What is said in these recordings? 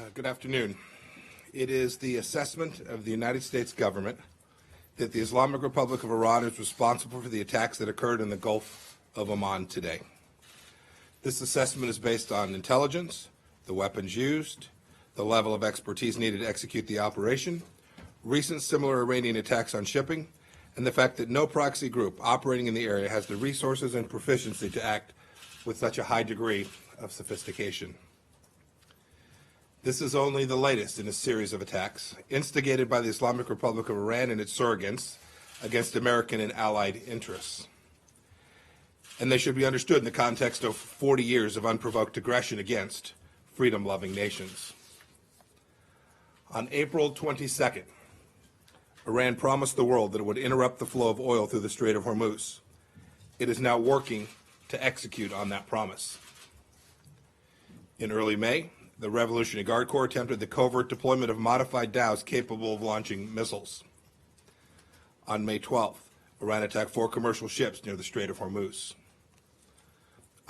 Good afternoon. It is the assessment of the United States government that the Islamic Republic of Iran is responsible for the attacks that occurred in the Gulf of Oman today. This assessment is based on intelligence, the weapons used, the level of expertise needed to execute the operation, recent similar Iranian attacks on shipping, and the fact that no proxy group operating in the area has the resources and proficiency to act with such a high degree of sophistication. This is only the latest in a series of attacks instigated by the Islamic Republic of Iran and its surrogates against American and allied interests. And they should be understood in the context of 40 years of unprovoked aggression against freedom-loving nations. On April 22nd, Iran promised the world that it would interrupt the flow of oil through the Strait of Hormuz. It is now working to execute on that promise. In early May, the Revolutionary Guard Corps attempted the covert deployment of modified dhows capable of launching missiles. On May 12th, Iran attacked 4 commercial ships near the Strait of Hormuz.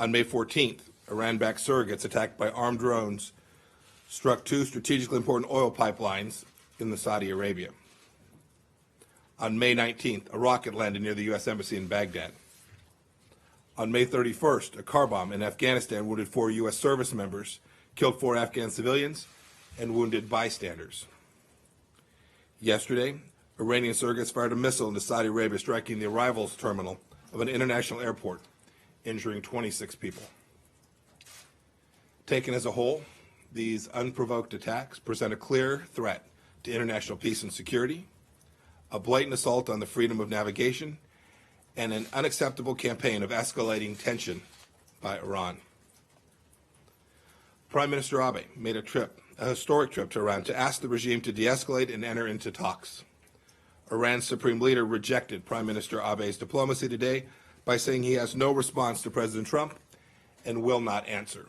On May 14th, Iran-backed surrogates attacked by armed drones struck 2 strategically important oil pipelines in Saudi Arabia. On May 19th, a rocket landed near the U.S. Embassy in Baghdad. On May 31st, a car bomb in Afghanistan wounded 4 U.S. service members, killed 4 Afghan civilians, and wounded bystanders. Yesterday, Iranian surrogates fired a missile into Saudi Arabia, striking the arrivals terminal of an international airport, injuring 26 people. Taken as a whole, these unprovoked attacks present a clear threat to international peace and security, a blatant assault on the freedom of navigation, and an unacceptable campaign of escalating tension by Iran. Prime Minister Abe made a historic trip to Iran to ask the regime to de-escalate and enter into talks. Iran's supreme leader rejected Prime Minister Abe's diplomacy today by saying he has no response to President Trump and will not answer.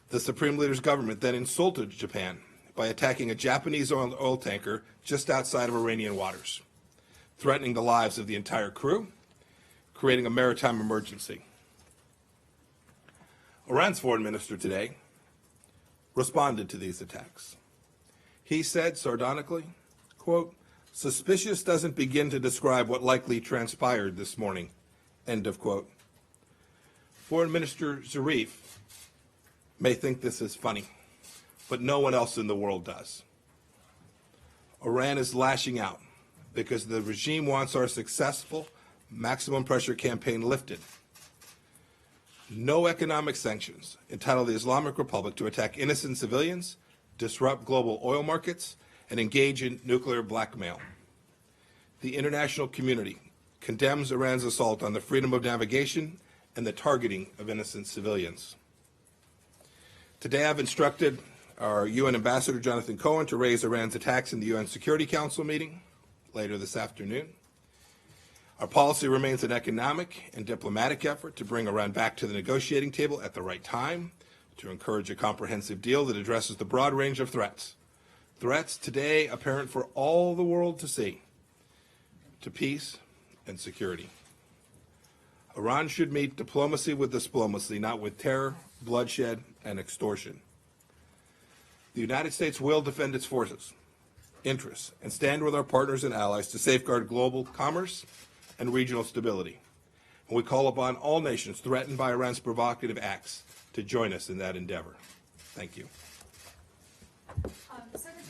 The supreme leader's government then insulted Japan by attacking a Japanese oil tanker just outside of Iranian waters, threatening the lives of the entire crew, creating a maritime emergency. Iran's foreign minister today responded to these attacks. He said sardonically, quote, "Suspicious doesn't begin to describe what likely transpired this morning," end of quote. Foreign Minister Zarif may think this is funny, but no one else in the world does. Iran is lashing out because the regime wants our successful maximum pressure campaign lifted. No economic sanctions entitle the Islamic Republic to attack innocent civilians, disrupt global oil markets, and engage in nuclear blackmail. The international community condemns Iran's assault on the freedom of navigation and the targeting of innocent civilians. Today I've instructed our UN Ambassador Jonathan Cohen to raise Iran's attacks in the UN Security Council meeting later this afternoon. Our policy remains an economic and diplomatic effort to bring Iran back to the negotiating table at the right time, to encourage a comprehensive deal that addresses the broad range of threats. Threats today apparent for all the world to see, to peace and security. Iran should meet diplomacy with diplomacy, not with terror, bloodshed, and extortion. The United States will defend its forces, interests, and stand with our partners and allies to safeguard global commerce and regional stability. And we call upon all nations threatened by Iran's provocative acts to join us in that endeavor. Thank you. Secretary